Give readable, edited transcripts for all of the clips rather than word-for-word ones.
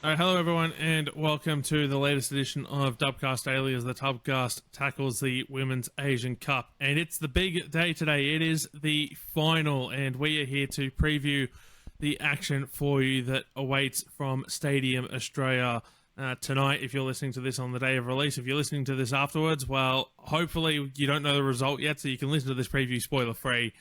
All right, hello everyone, and welcome to the latest edition of Dubcast Daily as the Tubcast tackles the Women's Asian Cup. And it's the big day today. It is the final, and we are here to preview the action for you that awaits from Stadium Australia tonight. If you're listening to this on the day of release, if you're listening to this afterwards, well, hopefully you don't know the result yet, so you can listen to this preview spoiler-free.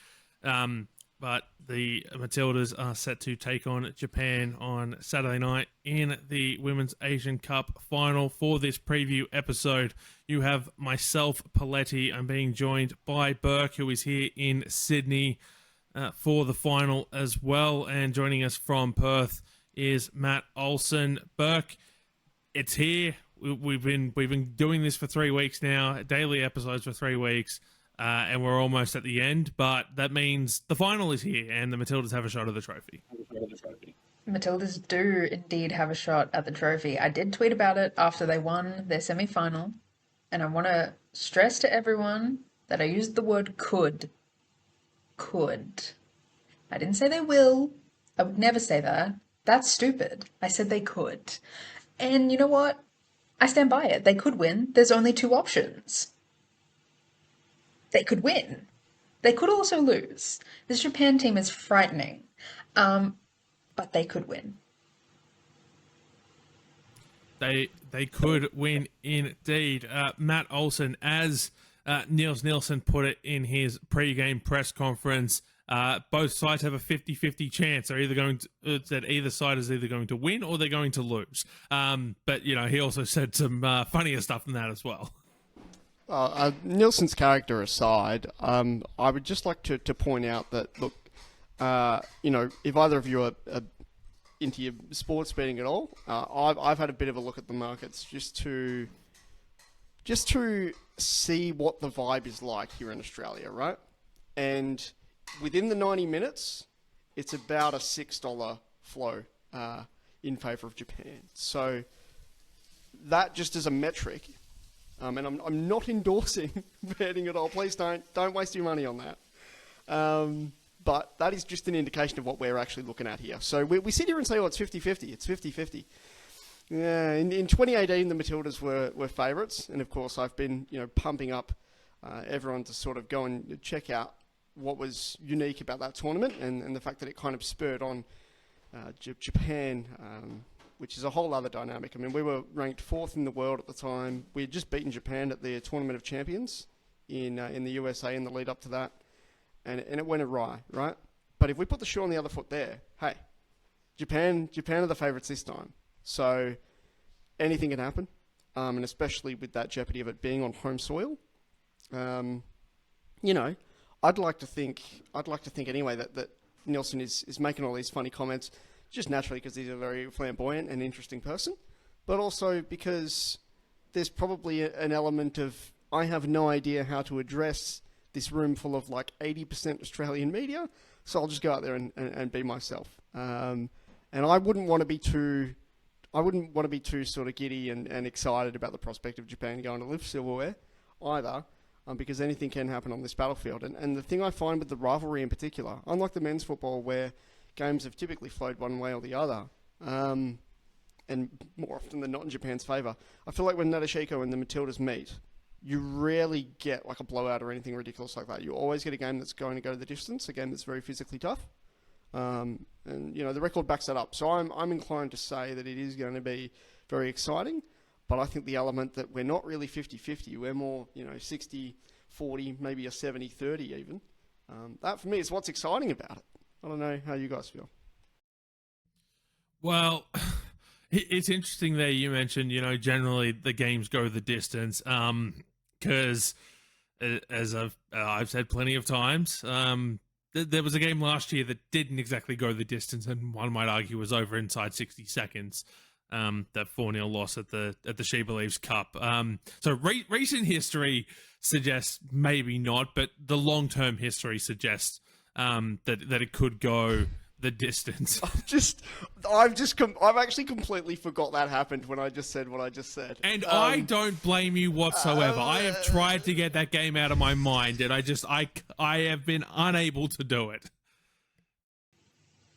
But the Matildas are set to take on Japan on Saturday night in the Women's Asian Cup final. For this preview episode, you have myself, Poletti. I'm being joined by Burke, who is here in Sydney for the final as well. And joining us from Perth is Matt Olsen. Burke, it's here. We've been doing this for 3 weeks now, daily episodes for 3 weeks. And we're almost at the end, but that means the final is here, and the Matildas have a shot at the trophy. Matildas do indeed have a shot at the trophy. I did tweet about it after they won their semi-final, and I want to stress to everyone that I used the word could. Could. I didn't say they will. I would never say that. That's stupid. I said they could. And you know what? I stand by it. They could win. There's only 2 options. They could win. They could also lose. This Japan team is frightening, but they could win. They could win indeed. Matt Olsen, as Niels Nielsen put it in his pre-game press conference, both sides have a 50-50 chance. They're either going to, that either side is either going to win or they're going to lose. But you know, he also said some funnier stuff than that as well. Nielsen's character aside, I would just like to point out that, look, if either of you are into your sports betting at all, I've had a bit of a look at the markets just to see what the vibe is like here in Australia, right? And within the 90 minutes, it's about a $6 flow in favour of Japan. So that just as a metric. And I'm not endorsing betting at all. Please don't waste your money on that. But that is just an indication of what we're actually looking at here. So we sit here and say, oh, it's 50-50. It's 50-50. Yeah, in 2018, the Matildas were favourites. And, of course, I've been pumping up everyone to sort of go and check out what was unique about that tournament and the fact that it kind of spurred on Japan, which is a whole other dynamic. I mean, we were ranked 4th in the world at the time. We had just beaten Japan at the Tournament of Champions in the USA in the lead up to that, and it went awry, right? But if we put the shoe on the other foot there, hey, Japan are the favourites this time. So anything can happen, and especially with that jeopardy of it being on home soil. I'd like to think anyway that Nielsen is making all these funny comments just naturally because he's a very flamboyant and interesting person, but also because there's probably an element of, I have no idea how to address this room full of like 80% Australian media, so I'll just go out there and be myself. And I wouldn't want to be too sort of giddy and excited about the prospect of Japan going to lift silverware either, because anything can happen on this battlefield. And the thing I find with the rivalry in particular, unlike the men's football where games have typically flowed one way or the other, and more often than not in Japan's favour. I feel like when Nadeshiko and the Matildas meet, you rarely get like a blowout or anything ridiculous like that. You always get a game that's going to go the distance, a game that's very physically tough. And the record backs that up. So I'm inclined to say that it is going to be very exciting, but I think the element that we're not really 50-50, we're more 60-40, maybe a 70-30 even. That for me is what's exciting about it. I don't know how you guys feel. Well, it's interesting there you mentioned, generally the games go the distance, because as I've said plenty of times, there was a game last year that didn't exactly go the distance, and one might argue was over inside 60 seconds. That 4-0 loss at the She Believes Cup. So recent history suggests maybe not, but the long-term history suggests that it could go the distance. I've actually completely forgot that happened when I just said what I just said. And I don't blame you whatsoever. I have tried to get that game out of my mind, and I have been unable to do it.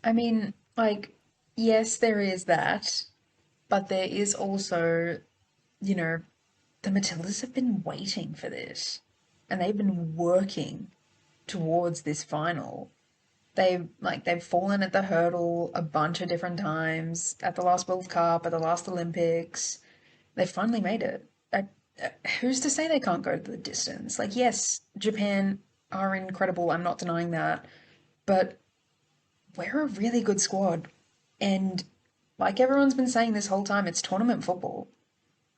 I mean, like, yes, there is that. But there is also, you know, the Matildas have been waiting for this, and they've been working towards this final. They've fallen at the hurdle a bunch of different times, at the last World Cup, at the last Olympics. They finally made it. Who's to say they can't go to the distance? Like, yes, Japan are incredible. I'm not denying that, but we're a really good squad, and like everyone's been saying this whole time, it's tournament football.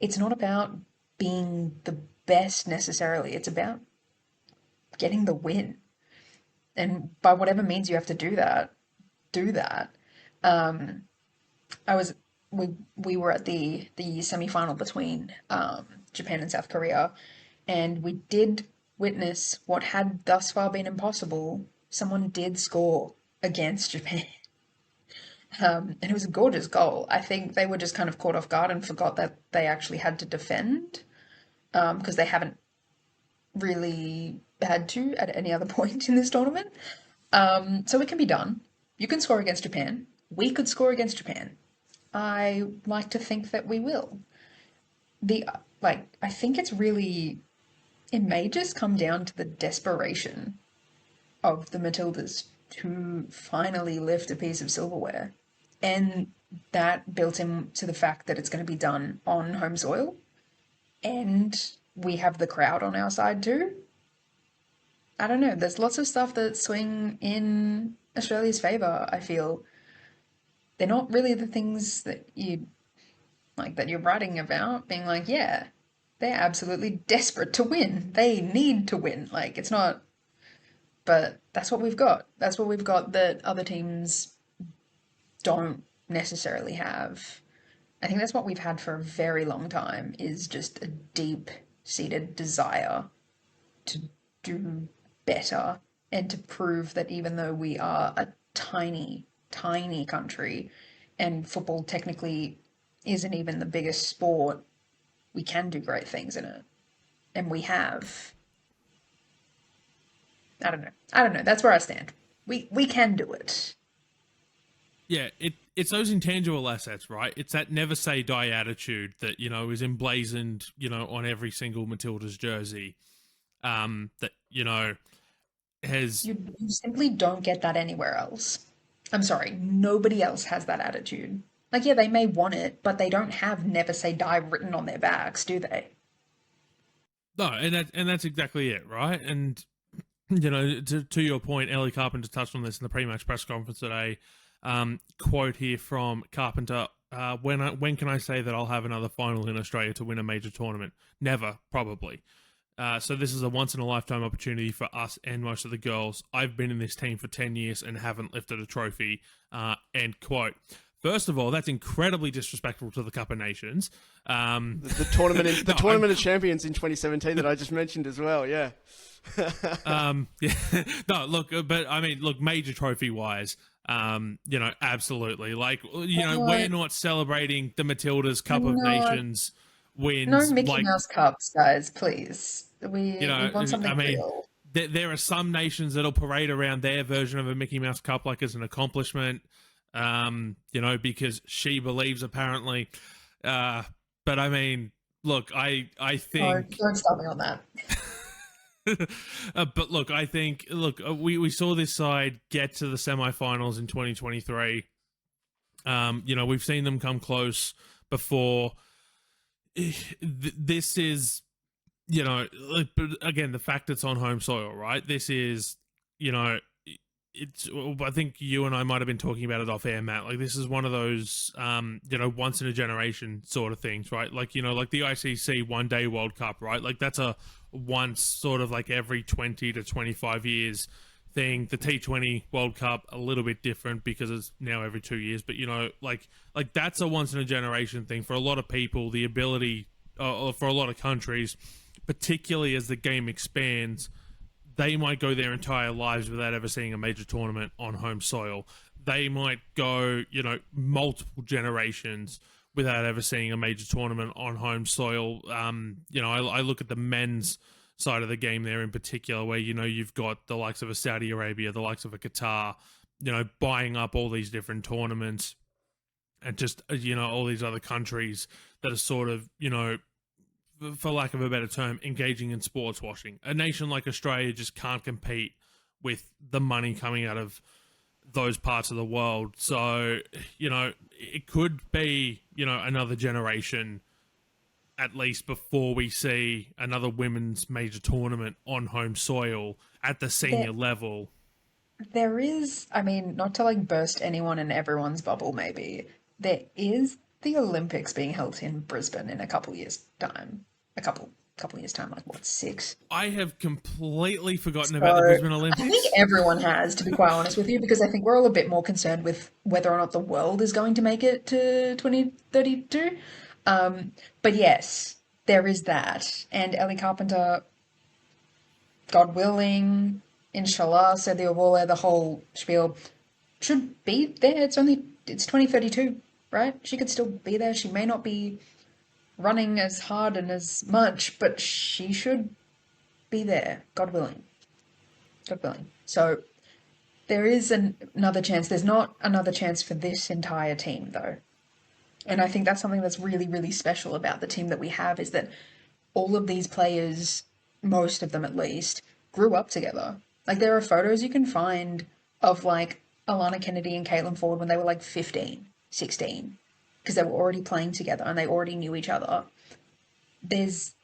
It's not about being the best necessarily. It's about getting the win. And by whatever means you have to do that, do that. Um, I was we were at the semi final between Japan and South Korea, and we did witness what had thus far been impossible. Someone did score against Japan. And it was a gorgeous goal. I think they were just kind of caught off guard and forgot that they actually had to defend, because they haven't really had to at any other point in this tournament. So it can be done. You can score against Japan. We could score against Japan. I like to think that we will. I think it may just come down to the desperation of the Matildas to finally lift a piece of silverware. And that built into the fact that it's going to be done on home soil. And we have the crowd on our side too. I don't know. There's lots of stuff that swing in Australia's favour, I feel. They're not really the things that you're writing about, being like, yeah, they're absolutely desperate to win. They need to win. Like, it's not, but that's what we've got. That's what we've got that other teams don't necessarily have. I think that's what we've had for a very long time, is just a deep-seated desire to do better and to prove that even though we are a tiny, tiny country and football technically isn't even the biggest sport, we can do great things in it. And we have. I don't know. I don't know. That's where I stand. We can do it. Yeah, it's those intangible assets, right? It's that never say die attitude that, is emblazoned, on every single Matildas jersey. That, has... You simply don't get that anywhere else. I'm sorry, nobody else has that attitude. Like, yeah, they may want it, but they don't have never say die written on their backs, do they? No, and that's exactly it, right? And, to your point, Ellie Carpenter touched on this in the pre-match press conference today. Quote here from Carpenter: when can I say that I'll have another final in Australia to win a major tournament? Never, probably. So this is a once-in-a-lifetime opportunity for us and most of the girls. I've been in this team for 10 years and haven't lifted a trophy, end quote. First of all, that's incredibly disrespectful to the Cup of Nations. The tournament of champions in 2017 that I just mentioned as well, yeah. Yeah. No, look, but I mean, look, major trophy-wise, absolutely. Like, we're not celebrating the Matildas Cup of Nations wins. No Mickey Mouse Cups, guys, please. We want something real. There are some nations that'll parade around their version of a Mickey Mouse Cup like as an accomplishment, because she believes apparently. But I mean, look, I think... Don't stop me on that. But look, I think, we saw this side get to the semifinals in 2023. We've seen them come close before. This is, but again, the fact it's on home soil, right? This is, it's, I think you and I might have been talking about it off air, Matt. Like, this is one of those, once in a generation sort of things, right? Like, like the ICC One Day World Cup, right? Like, that's a once sort of like every 20 to 25 years thing. The T20 World Cup, a little bit different because it's now every 2 years, but like that's a once in a generation thing for a lot of people. The ability, for a lot of countries, particularly as the game expands, they might go their entire lives without ever seeing a major tournament on home soil. They might go, multiple generations without ever seeing a major tournament on home soil. I look at the men's side of the game there in particular, where, you've got the likes of a Saudi Arabia, the likes of a Qatar, buying up all these different tournaments. and just, all these other countries that are sort of, for lack of a better term, engaging in sports washing. A nation like Australia just can't compete with the money coming out of those parts of the world. So, it could be, another generation at least before we see another women's major tournament on home soil at the senior level. There is, I mean, not to like burst anyone and everyone's bubble, maybe, there is the Olympics being held in Brisbane in a couple years' time. A couple years' time, like what, 6? I have completely forgotten about the Brisbane Olympics. I think everyone has, to be quite honest with you, because I think we're all a bit more concerned with whether or not the world is going to make it to 2032. But yes, there is that. And Ellie Carpenter, God willing, inshallah, said the Awole, the whole spiel, should be there. It's 2032, right? She could still be there. She may not be running as hard and as much, but she should be there, God willing. God willing. So there is another chance. There's not another chance for this entire team, though. And I think that's something that's really, really special about the team that we have, is that all of these players, most of them at least, grew up together. Like, there are photos you can find of, like, Alana Kennedy and Caitlin Ford when they were, like, 15, 16, because they were already playing together and they already knew each other. There's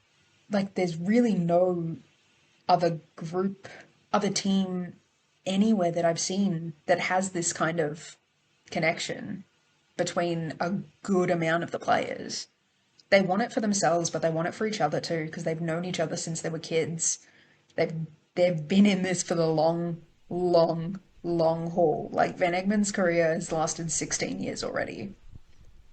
really no other group, other team anywhere that I've seen that has this kind of connection between a good amount of the players. They want it for themselves, but they want it for each other too, because they've known each other since they were kids. They've been in this for the long, long, long haul. Like, Van Egmon's career has lasted 16 years already.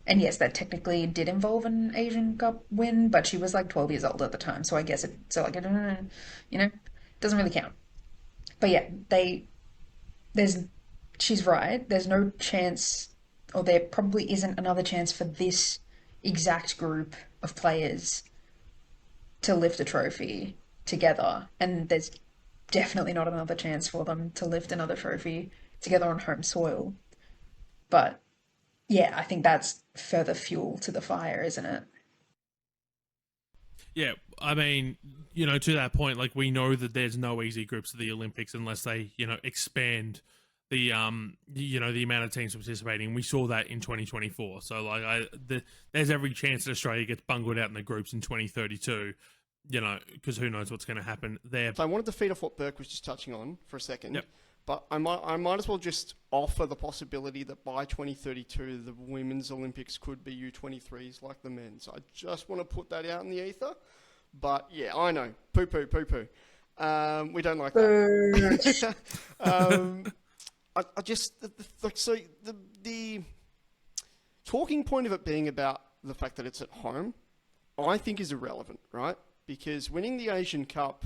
And yes, that technically did involve an Asian Cup win, but she was like 12 years old at the time, so I guess it doesn't really count. But yeah, she's right. There's no chance, or there probably isn't another chance for this exact group of players to lift a trophy together. And there's definitely not another chance for them to lift another trophy together on home soil. But yeah, I think that's further fuel to the fire, isn't it? Yeah, I mean, to that point, like, we know that there's no easy groups of the Olympics unless they, expand the the amount of teams participating. We saw that in 2024. So like, there's every chance that Australia gets bungled out in the groups in 2032. Because who knows what's going to happen there. So I wanted to feed off what Burke was just touching on for a second. Yep. But I might as well just offer the possibility that by 2032, the Women's Olympics could be U23s like the men's. I just want to put that out in the ether. But yeah, I know. Poo-poo. We don't like that. I just, the talking point of it being about the fact that it's at home, I think is irrelevant, right? Because winning the Asian Cup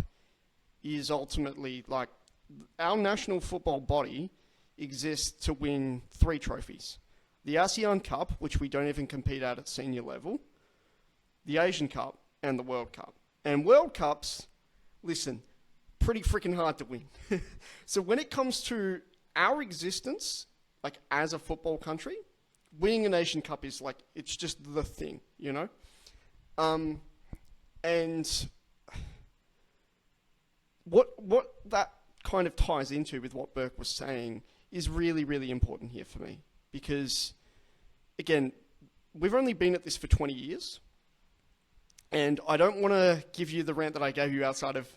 is ultimately, like, our national football body exists to win 3 trophies. The ASEAN Cup, which we don't even compete at senior level, the Asian Cup, and the World Cup. And World Cups, listen, pretty freaking hard to win. So when it comes to our existence, like, as a football country, winning an Asian Cup is, like, it's just the thing, And what that kind of ties into with what Burke was saying is really, really important here for me. Because, again, we've only been at this for 20 years. And I don't want to give you the rant that I gave you outside of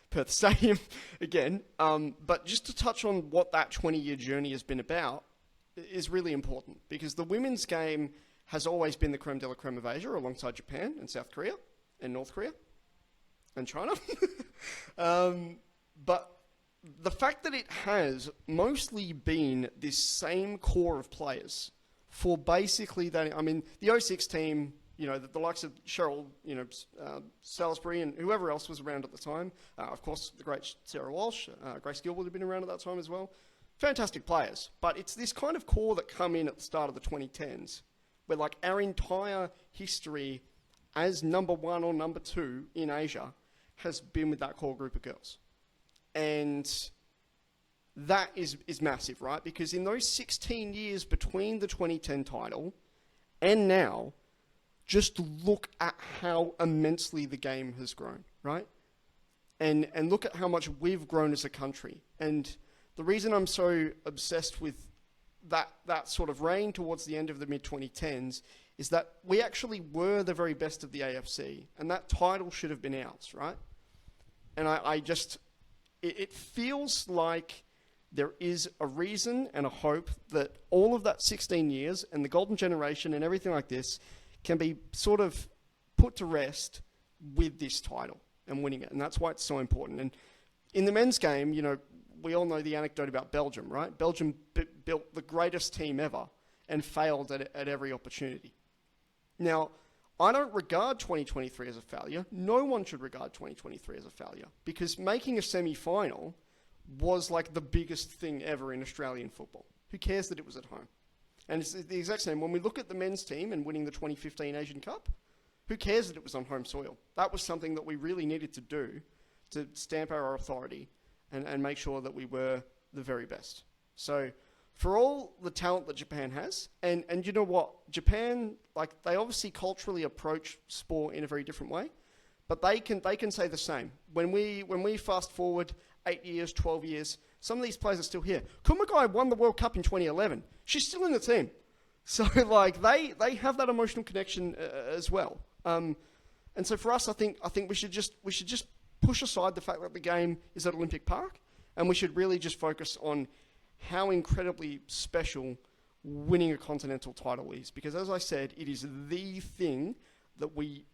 Perth Stadium again. But just to touch on what that 20-year journey has been about is really important. Because the women's game has always been the creme de la creme of Asia, alongside Japan and South Korea and North Korea and China. But the fact that it has mostly been this same core of players for basically that, I mean, the 06 team, the likes of Cheryl, Salisbury and whoever else was around at the time. Of course, the great Sarah Walsh, Grace Gill would have been around at that time as well. Fantastic players. But it's this kind of core that come in at the start of the 2010s, where, like, our entire history as number 1 or number 2 in Asia has been with that core group of girls. And that is massive, right? Because in those 16 years between the 2010 title and now, just look at how immensely the game has grown, right? And look at how much we've grown as a country. And the reason I'm so obsessed with that sort of reign towards the end of the mid-2010s is that we actually were the very best of the AFC, and that title should have been ours, right? And it feels like there is a reason and a hope that all of that 16 years and the golden generation and everything like this can be sort of put to rest with this title and winning it. And that's why it's so important. And in the men's game, you know, we all know the anecdote about Belgium, right? Belgium built the greatest team ever and failed at every opportunity. Now, I don't regard 2023 as a failure. No one should regard 2023 as a failure, because making a semi-final was like the biggest thing ever in Australian football. Who cares that it was at home? And it's the exact same. When we look at the men's team and winning the 2015 Asian Cup, who cares that it was on home soil? That was something that we really needed to do to stamp our authority and make sure that we were the very best. So for all the talent that Japan has, and you know what? Japan, like, they obviously culturally approach sport in a very different way, but they can say the same. When we fast forward 8 years, 12 years, some of these players are still here. Kumagai won the World Cup in 2011. She's still in the team. So, like, they have that emotional connection as well. And so for us, I think we should just push aside the fact that the game is at Olympic Park, and we should really just focus on how incredibly special winning a continental title is. Because as I said, it is the thing that we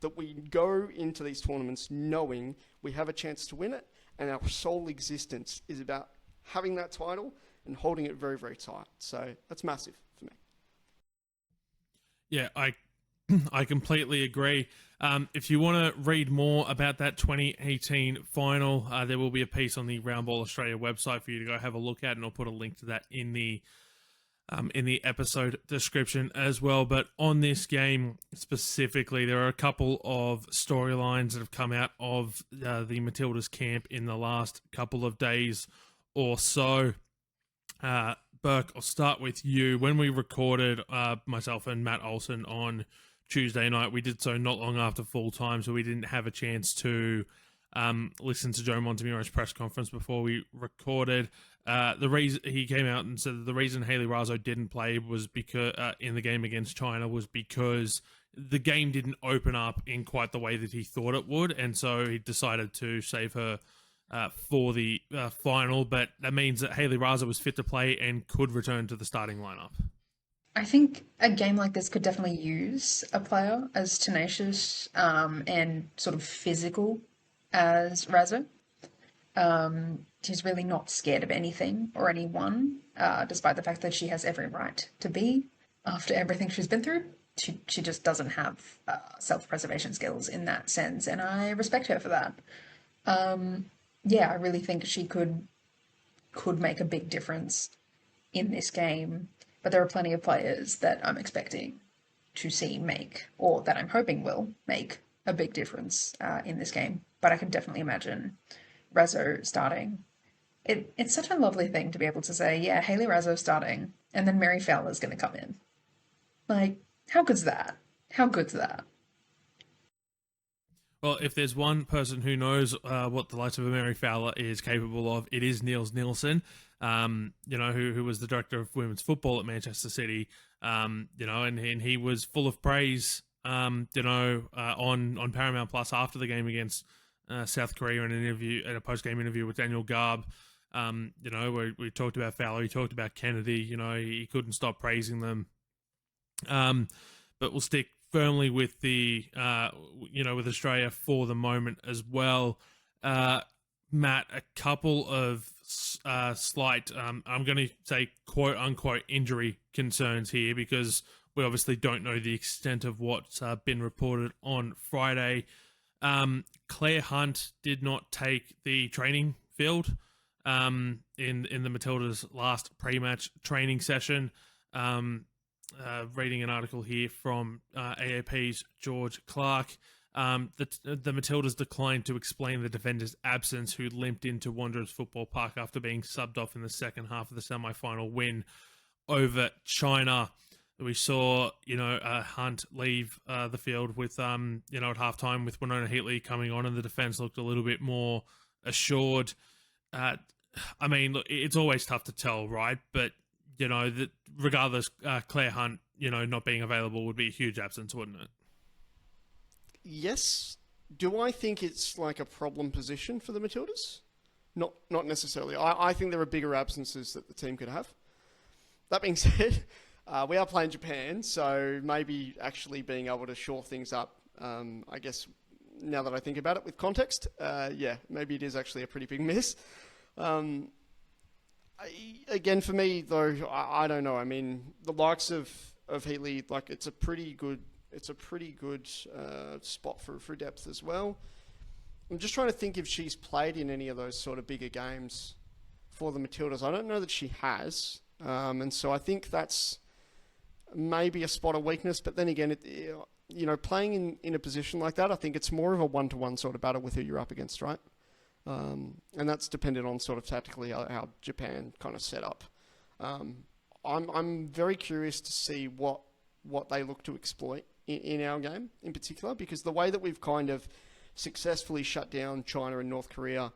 go into these tournaments knowing we have a chance to win it, and our sole existence is about having that title and holding it very, very tight. So that's massive for me. Yeah, I completely agree. If you want to read more about that 2018 final, there will be a piece on the Roundball Australia website for you to go have a look at, and I'll put a link to that in the episode description as well. But on this game specifically, there are a couple of storylines that have come out of the Matildas camp in the last couple of days or so. Burke, I'll start with you. When we recorded, myself and Matt Olsen on Tuesday night, we did so not long after full time, so we didn't have a chance to listen to Joe Montemurro's press conference before we recorded. The reason he came out and said that the reason Hayley Raso didn't play was because in the game against China was because the game didn't open up in quite the way that he thought it would, and so he decided to save her for the final. But that means that Hayley Raso was fit to play and could return to the starting lineup. I think a game like this could definitely use a player as tenacious and sort of physical as Raso. She's really not scared of anything or anyone, despite the fact that she has every right to be after everything she's been through. She just doesn't have self-preservation skills in that sense, and I respect her for that. Yeah, I really think she could make a big difference in this game. But there are plenty of players that I'm expecting to see make, or that I'm hoping will make, a big difference in this game. But I can definitely imagine Raso starting. It's such a lovely thing to be able to say, yeah, Hayley Raso starting, and then Mary Fowler's going to come in. Like, how good's that? How good's that? Well, if there's one person who knows what the likes of a Mary Fowler is capable of, it is Niels Nielsen. Who was the director of women's football at Manchester City, and he was full of praise, on Paramount Plus after the game against South Korea in a post-game interview with Daniel Garb, where we talked about Fowler, he talked about Kennedy, he couldn't stop praising them. But we'll stick firmly with with Australia for the moment as well. Matt, a couple of slight, I'm going to say quote unquote injury concerns here, because we obviously don't know the extent of what's been reported on Friday. Claire Hunt did not take the training field in the Matildas' last pre-match training session. Reading an article here from AAP's George Clark. The Matildas declined to explain the defender's absence, who limped into Wanderers Football Park after being subbed off in the second half of the semi-final win over China. We saw, Hunt leave the field with, at halftime with Winona Heatley coming on, and the defense looked a little bit more assured. I mean, look, it's always tough to tell, right? But, that regardless, Claire Hunt, not being available would be a huge absence, wouldn't it? Yes. Do I think it's like a problem position for the Matildas? Not necessarily. I think there are bigger absences that the team could have. That being said, we are playing Japan, so maybe actually being able to shore things up, I guess, now that I think about it with context, maybe it is actually a pretty big miss. Again, for me, though, I don't know. I mean, the likes of Heatley, like, it's a pretty good spot for depth as well. I'm just trying to think if she's played in any of those sort of bigger games for the Matildas. I don't know that she has. And so I think that's maybe a spot of weakness. But then again, playing in a position like that, I think it's more of a one-to-one sort of battle with who you're up against, right? And that's dependent on sort of tactically how Japan kind of set up. I'm very curious to see what they look to exploit in our game in particular, because the way that we've kind of successfully shut down China and North Korea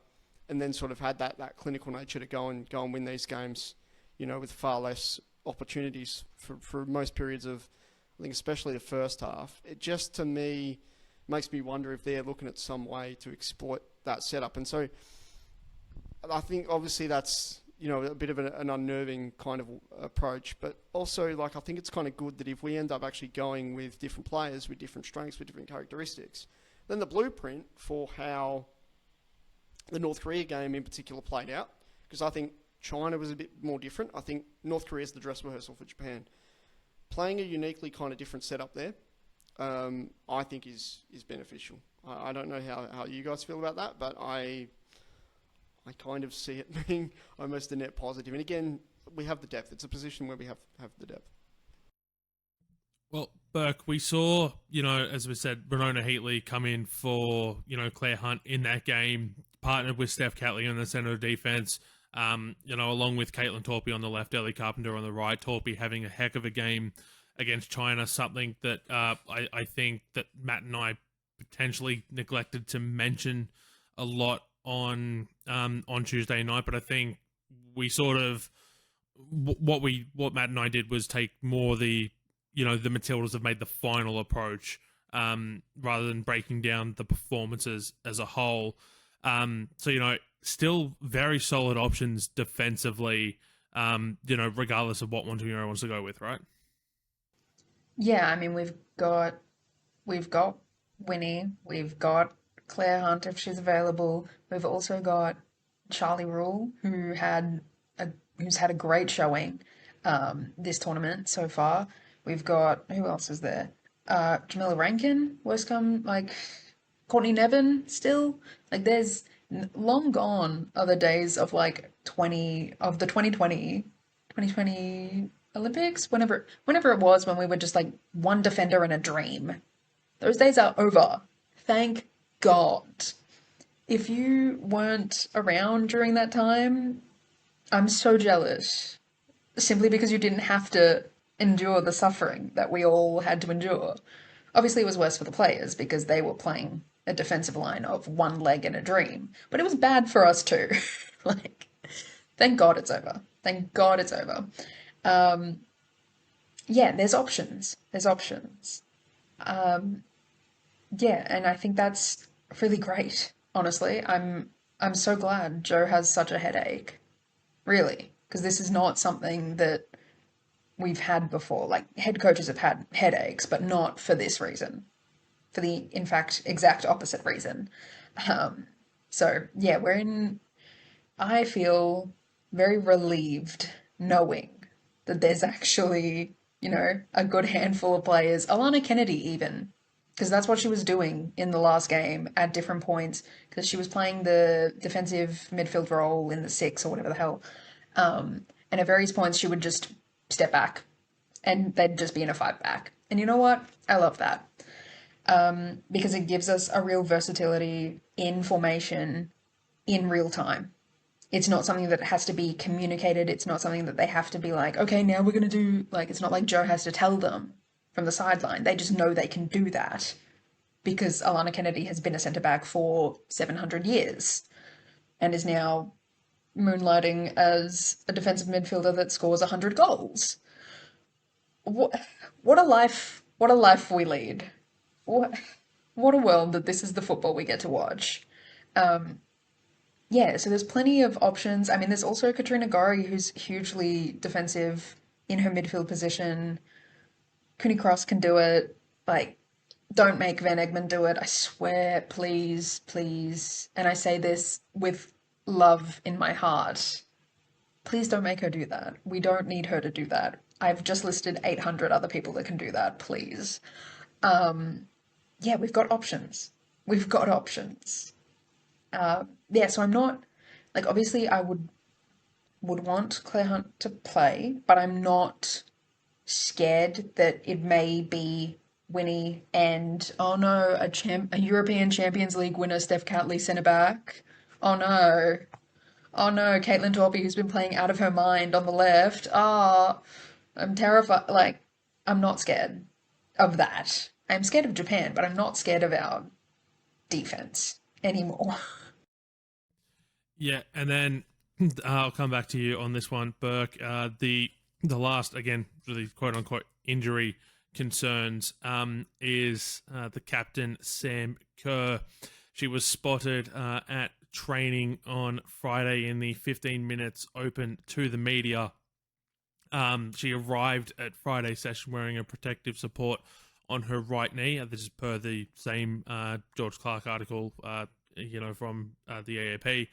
and then sort of had that clinical nature to go and win these games, with far less opportunities for most periods of, I think especially the first half, it just, to me, makes me wonder if they're looking at some way to exploit that setup. And so I think obviously that's, a bit of an unnerving kind of approach, but also, like, I think it's kind of good that if we end up actually going with different players with different strengths, with different characteristics, then the blueprint for how the North Korea game in particular played out, because I think China was a bit more different. I think North Korea is the dress rehearsal for Japan. Playing a uniquely kind of different setup there, I think is beneficial. I don't know how you guys feel about that, but I kind of see it being almost a net positive. And again, we have the depth. It's a position where we have the depth. Well, Burke, we saw, as we said, Winona Heatley come in for, Claire Hunt in that game, partnered with Steph Catley on the centre of defence, along with Caitlin Torpey on the left, Ellie Carpenter on the right. Torpey having a heck of a game against China, something that I think that Matt and I potentially neglected to mention a lot on Tuesday night, but I think we sort of what Matt and I did was take more the Matildas have made the final approach rather than breaking down the performances as a whole. So still very solid options defensively, regardless of what Montemurro wants to go with, right? Yeah, I mean, we've got Winnie, we've got Claire Hunt if she's available. We've also got Charlie Rule, who's had a great showing this tournament so far. We've got, who else is there? Jamila Rankin, worst come, like, Courtney Nevin still. Like, there's long gone are the days of, like, the 2020 Olympics, whenever it was, when we were just, like, one defender and a dream. Those days are over. Thank God. If you weren't around during that time, I'm so jealous. Simply because you didn't have to endure the suffering that we all had to endure. Obviously, it was worse for the players because they were playing a defensive line of one leg and a dream. But it was bad for us too. Like, thank God it's over. Thank God it's over. Yeah, there's options. There's options. Yeah, and I think that's really great. Honestly, I'm so glad Joe has such a headache. Really, because this is not something that we've had before. Like, head coaches have had headaches, but not for this reason. For the, in fact, exact opposite reason. So, yeah, I feel very relieved knowing that there's actually, a good handful of players. Alana Kennedy even, because that's what she was doing in the last game at different points, because she was playing the defensive midfield role in the 6 or whatever the hell. And at various points she would just step back and they'd just be in a 5 back. And you know what? I love that. Because it gives us a real versatility in formation in real time. It's not something that has to be communicated. It's not something that they have to be like, okay, now we're going to do, like, it's not like Joe has to tell them from the sideline. They just know they can do that because Alana Kennedy has been a centre back for 700 years and is now moonlighting as a defensive midfielder that scores 100 goals. What a life! What a life we lead! What a world that this is the football we get to watch. Yeah, so there's plenty of options. I mean, there's also Katrina Gorry, who's hugely defensive in her midfield position. Cooney Cross can do it. Like, don't make Van Egmond do it. I swear, please, please. And I say this with love in my heart. Please don't make her do that. We don't need her to do that. I've just listed 800 other people that can do that, please. Yeah, we've got options. We've got options. Yeah, so I'm not, like, obviously I would want Claire Hunt to play, but I'm not scared that it may be Winnie and, oh no, a European Champions League winner, Steph Catley, centre back. Oh no. Oh no, Caitlin Torpy, who's been playing out of her mind on the left. Ah, I'm terrified. Like, I'm not scared of that. I'm scared of Japan, but I'm not scared of our defense anymore. Yeah, and then I'll come back to you on this one, Burke. The last, again, really quote-unquote injury concerns is the captain, Sam Kerr. She was spotted at training on Friday in the 15 minutes open to the media. She arrived at Friday's session wearing a protective support on her right knee. This is per the same George Clark article, from the AAP.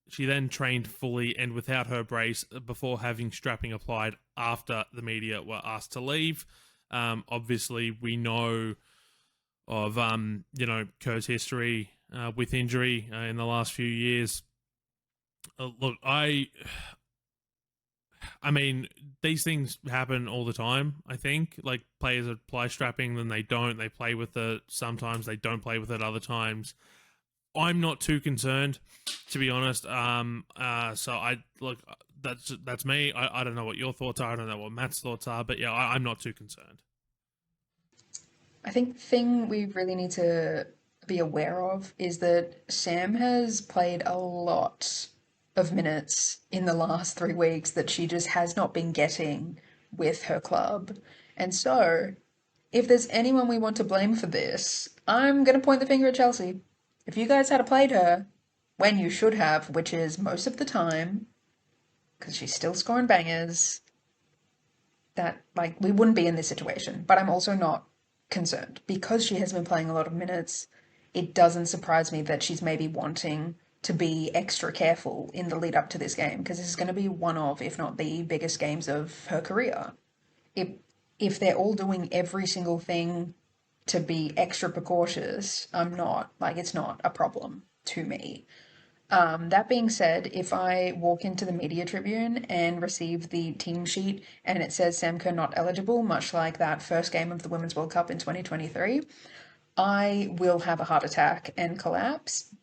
She then trained fully and without her brace before having strapping applied after the media were asked to leave. Obviously, we know of, Kerr's history with injury in the last few years. Look, I mean, these things happen all the time, I think. Like, players apply strapping, then they don't. They play with it sometimes. They don't play with it other times. I'm not too concerned, to be honest. So that's me. I don't know what your thoughts are. I don't know what Matt's thoughts are. But yeah, I'm not too concerned. I think the thing we really need to be aware of is that Sam has played a lot of minutes in the last 3 weeks that she just has not been getting with her club. And so, if there's anyone we want to blame for this, I'm going to point the finger at Chelsea. If you guys had played her when you should have, which is most of the time, because she's still scoring bangers, that, like, we wouldn't be in this situation. But I'm also not concerned. Because she has been playing a lot of minutes, it doesn't surprise me that she's maybe wanting to be extra careful in the lead up to this game, because this is going to be one of, if not the biggest games of her career. If they're all doing every single thing to be extra precautious, it's not a problem to me. That being said, if I walk into the media tribune and receive the team sheet and it says Sam Kerr not eligible, much like that first game of the Women's World Cup in 2023, I will have a heart attack and collapse.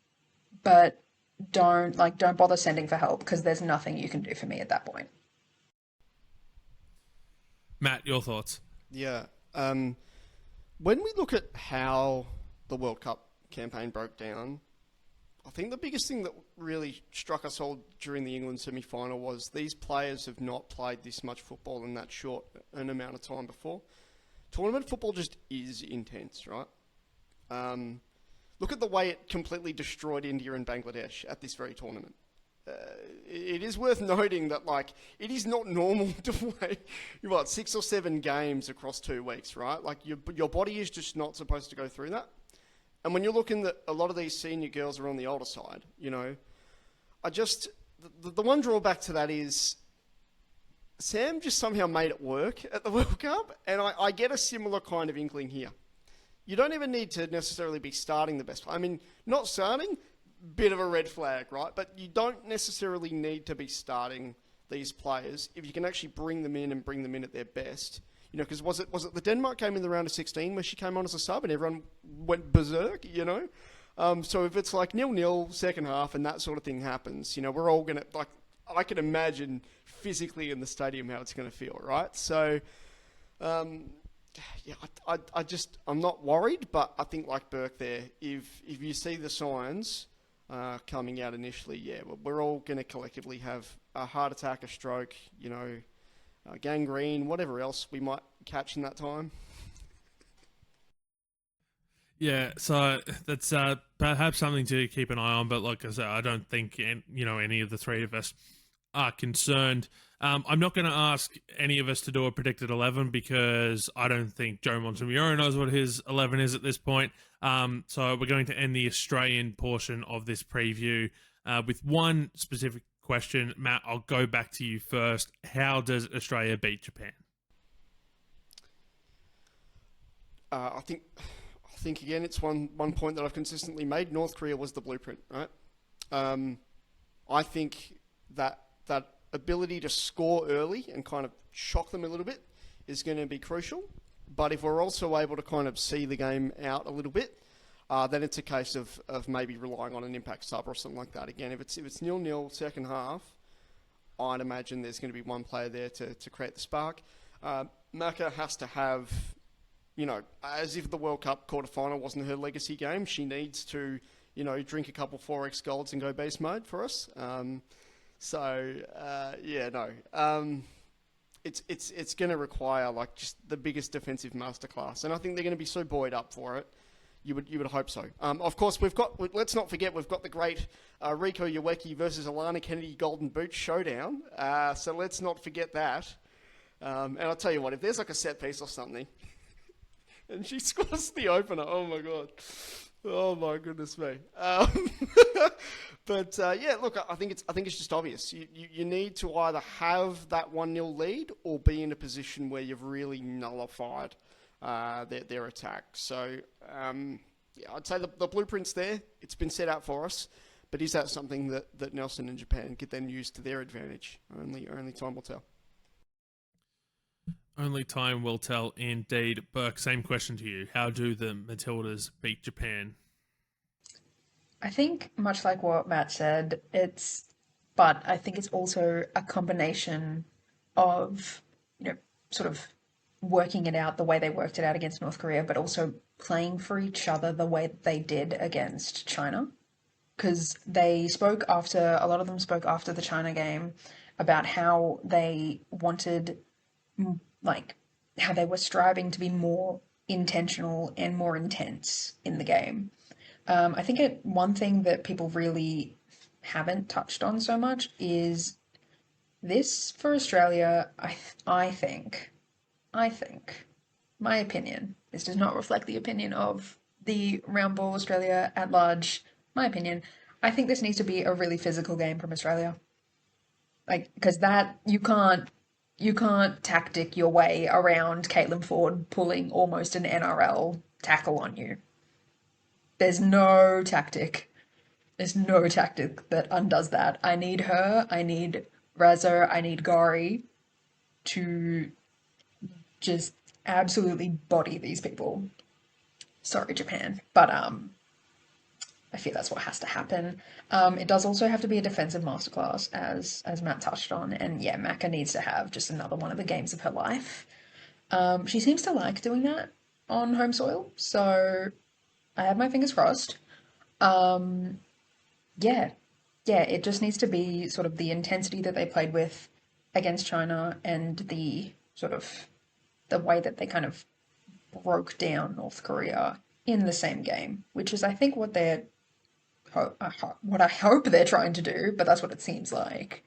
But don't bother sending for help, because there's nothing you can do for me at that point. Matt, your thoughts? Yeah. When we look at how the World Cup campaign broke down, I think the biggest thing that really struck us all during the England semi-final was these players have not played this much football in that short an amount of time before. Tournament football just is intense, right? Look at the way it completely destroyed India and Bangladesh at this very tournament. It is worth noting that, like, it is not normal to play, 6 or 7 games across 2 weeks, right? Like, your body is just not supposed to go through that. And when you're looking at a lot of these senior girls are on the older side, the one drawback to that is Sam just somehow made it work at the World Cup, and I get a similar kind of inkling here. You don't even need to necessarily be starting the best player. I mean, not starting, bit of a red flag, right? But you don't necessarily need to be starting these players if you can actually bring them in and bring them in at their best. Because was it the Denmark game in the round of 16 where she came on as a sub and everyone went berserk, So if it's like 0-0 second half and that sort of thing happens, we're all gonna like. I can imagine physically in the stadium how it's going to feel, right? So, yeah, I'm not worried, but I think like Burke there, if you see the signs coming out initially, yeah, we're all going to collectively have a heart attack, a stroke, gangrene, whatever else we might catch in that time. Yeah, so that's perhaps something to keep an eye on. But like I said, I don't think any of the three of us are concerned. I'm not going to ask any of us to do a predicted 11 because I don't think Joe Montemuro knows what his 11 is at this point. So we're going to end the Australian portion of this preview with one specific question. Matt, I'll go back to you first. How does Australia beat Japan? I think again, it's one point that I've consistently made. North Korea was the blueprint, right? I think that ability to score early and kind of shock them a little bit is going to be crucial. But if we're also able to kind of see the game out a little bit, then it's a case of maybe relying on an impact sub or something like that. Again, if it's 0-0 second half, I'd imagine there's going to be one player there to create the spark. Maka has to have, as if the World Cup quarterfinal wasn't her legacy game, she needs to, drink a couple 4x golds and go beast mode for us. It's going to require like just the biggest defensive masterclass, and I think they're going to be so buoyed up for it. You would hope so. Of course, let's not forget we've got the great Rico Uweki versus Alana Kennedy Golden Boot showdown. So let's not forget that. And I'll tell you what, if there's like a set piece or something, and she scores the opener, oh my goodness me. But look, I think it's just obvious. You need to either have that 1-0 lead or be in a position where you've really nullified their attack. So I'd say the blueprint's there. It's been set out for us. But is that something that Nelson and Japan could then use to their advantage? Only time will tell. Only time will tell indeed. Burke, same question to you. How do the Matildas beat Japan? I think, much like what Matt said, but I think it's also a combination of, sort of working it out the way they worked it out against North Korea, but also playing for each other the way they did against China. Because a lot of them spoke after the China game about how they wanted, how they were striving to be more intentional and more intense in the game. I think one thing that people really haven't touched on so much is this for Australia. I think, my opinion, this does not reflect the opinion of the round ball Australia at large. My opinion, I think this needs to be a really physical game from Australia. Because that you can't tactic your way around Caitlin Ford pulling almost an NRL tackle on you. There's no tactic that undoes that. I need her, I need Razzo, I need Gori to just absolutely body these people. Sorry, Japan. But I feel that's what has to happen. It does also have to be a defensive masterclass, as Matt touched on. And yeah, Maka needs to have just another one of the games of her life. She seems to like doing that on home soil, so I have my fingers crossed. It just needs to be sort of the intensity that they played with against China and the sort of the way that they kind of broke down North Korea in the same game, which is, I think, what I hope they're trying to do, but that's what it seems like.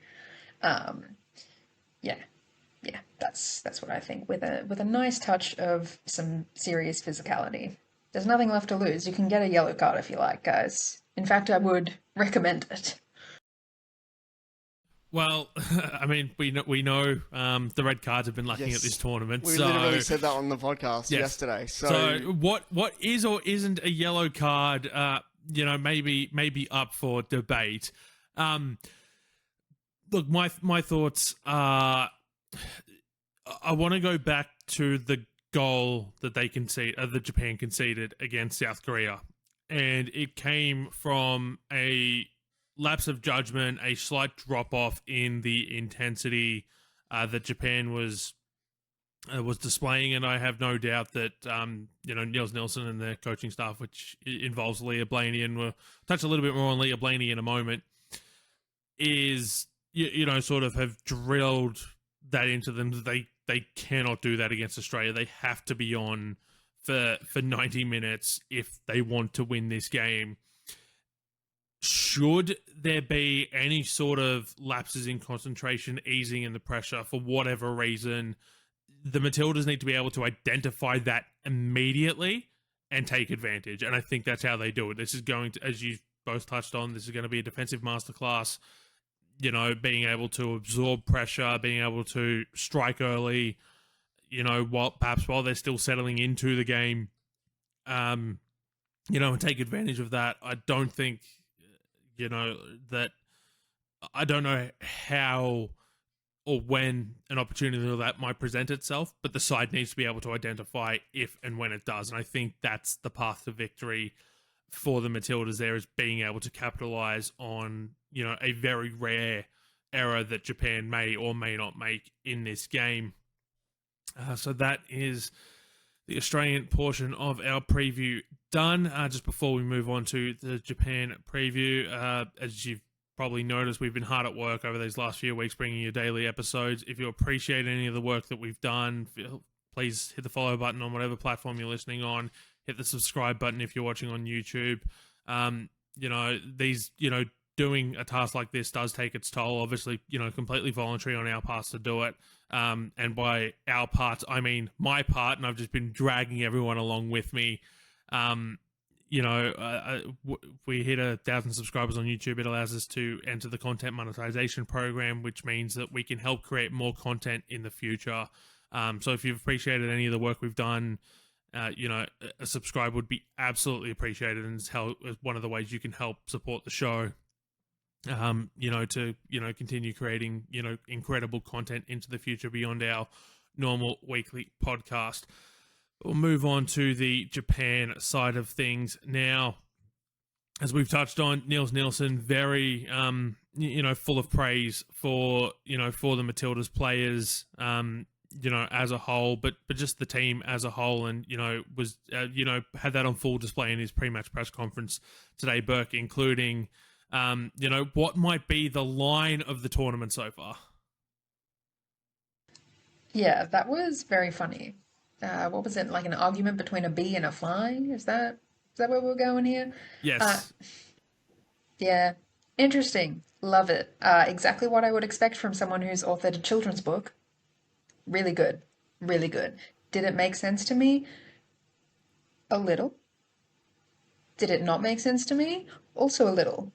That's what I think, with a nice touch of some serious physicality. There's nothing left to lose. You can get a yellow card if you like, guys. In fact, I would recommend it. Well, I mean, we know the red cards have been lacking at this tournament. We literally said that on the podcast yesterday. So what is or isn't a yellow card? Maybe up for debate. Look, my thoughts are, I want to go back to the goal that that Japan conceded against South Korea, and it came from a lapse of judgment, a slight drop off in the intensity that Japan was displaying, and I have no doubt that Niels Nilsson and their coaching staff, which involves Leah Blay, and we'll touch a little bit more on Leah Blay in a moment, is sort of have drilled that into them. They cannot do that against Australia. They have to be on for 90 minutes if they want to win this game. Should there be any sort of lapses in concentration, easing in the pressure for whatever reason, the Matildas need to be able to identify that immediately and take advantage. And I think that's how they do it. This is going to, as you both touched on, this is going to be a defensive masterclass. Being able to absorb pressure, being able to strike early, while they're still settling into the game, and take advantage of that. I don't think, that I don't know how or when an opportunity like that might present itself, but the side needs to be able to identify if and when it does. And I think that's the path to victory for the Matildas there, is being able to capitalize on, a very rare error that Japan may or may not make in this game. So that is the Australian portion of our preview done. Just before we move on to the Japan preview, as you've probably noticed, we've been hard at work over these last few weeks bringing you daily episodes. If you appreciate any of the work that we've done, please hit the follow button on whatever platform you're listening on. Hit the subscribe button if you're watching on YouTube. Doing a task like this does take its toll. Obviously, completely voluntary on our parts to do it. And by our part, I mean my part, and I've just been dragging everyone along with me. We hit 1,000 subscribers on YouTube. It allows us to enter the content monetization program, which means that we can help create more content in the future. So if you've appreciated any of the work we've done, a subscribe would be absolutely appreciated, and it's one of the ways you can help support the show. To continue creating incredible content into the future beyond our normal weekly podcast. We'll move on to the Japan side of things now. As we've touched on, Niels Nilsson very full of praise for the Matildas players as a whole, but just the team as a whole, and was had that on full display in his pre-match press conference today, Burke, including what might be the line of the tournament so far. Yeah, that was very funny. What was it, like an argument between a bee and a fly? Is that where we're going here? Yes. Yeah, interesting. Love it. Exactly what I would expect from someone who's authored a children's book. Really good. Really good. Did it make sense to me? A little. Did it not make sense to me? Also a little.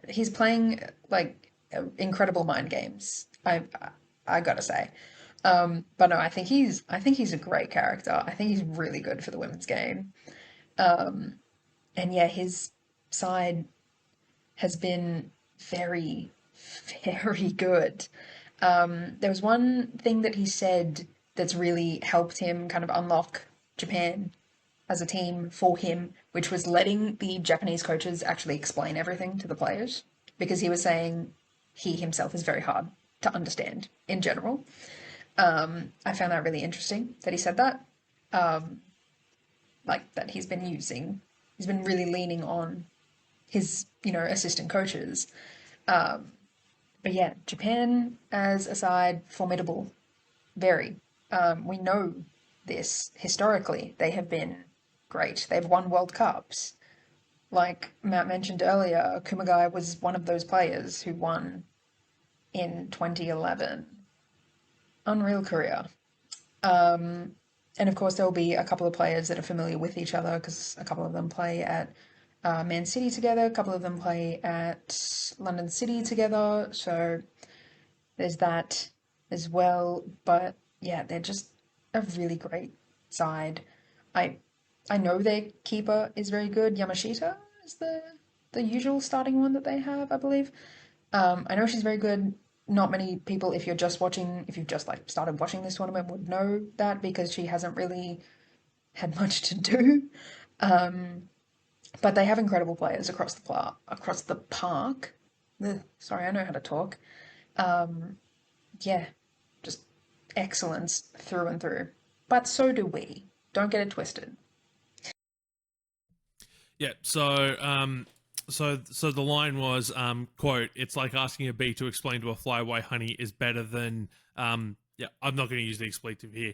He's playing like incredible mind games. I gotta say. But no, I think he's a great character. I think he's really good for the women's game. And yeah, his side has been very, very good. There was one thing that he said that's really helped him kind of unlock Japan as a team for him, which was letting the Japanese coaches actually explain everything to the players, because he was saying he himself is very hard to understand in general. I found that really interesting that he said that. Like that he's been really leaning on his, assistant coaches. But yeah, Japan as a side, formidable, very. We know this historically. They have been great. They've won World Cups. Like Matt mentioned earlier, Kumagai was one of those players who won in 2011. Unreal career. And of course, there will be a couple of players that are familiar with each other, because a couple of them play at Man City together, a couple of them play at London City together, so there's that as well. But yeah, they're just a really great side. I know their keeper is very good. Yamashita is the usual starting one that they have, I believe. I know she's very good. Not many people, if you've just like started watching this tournament, would know that, because she hasn't really had much to do. But they have incredible players across the park. Sorry, I know how to talk. Yeah, just excellence through and through. But so do we. Don't get it twisted. Yeah. So the line was, quote, "It's like asking a bee to explain to a fly why honey is better than, yeah, I'm not going to use the expletive here.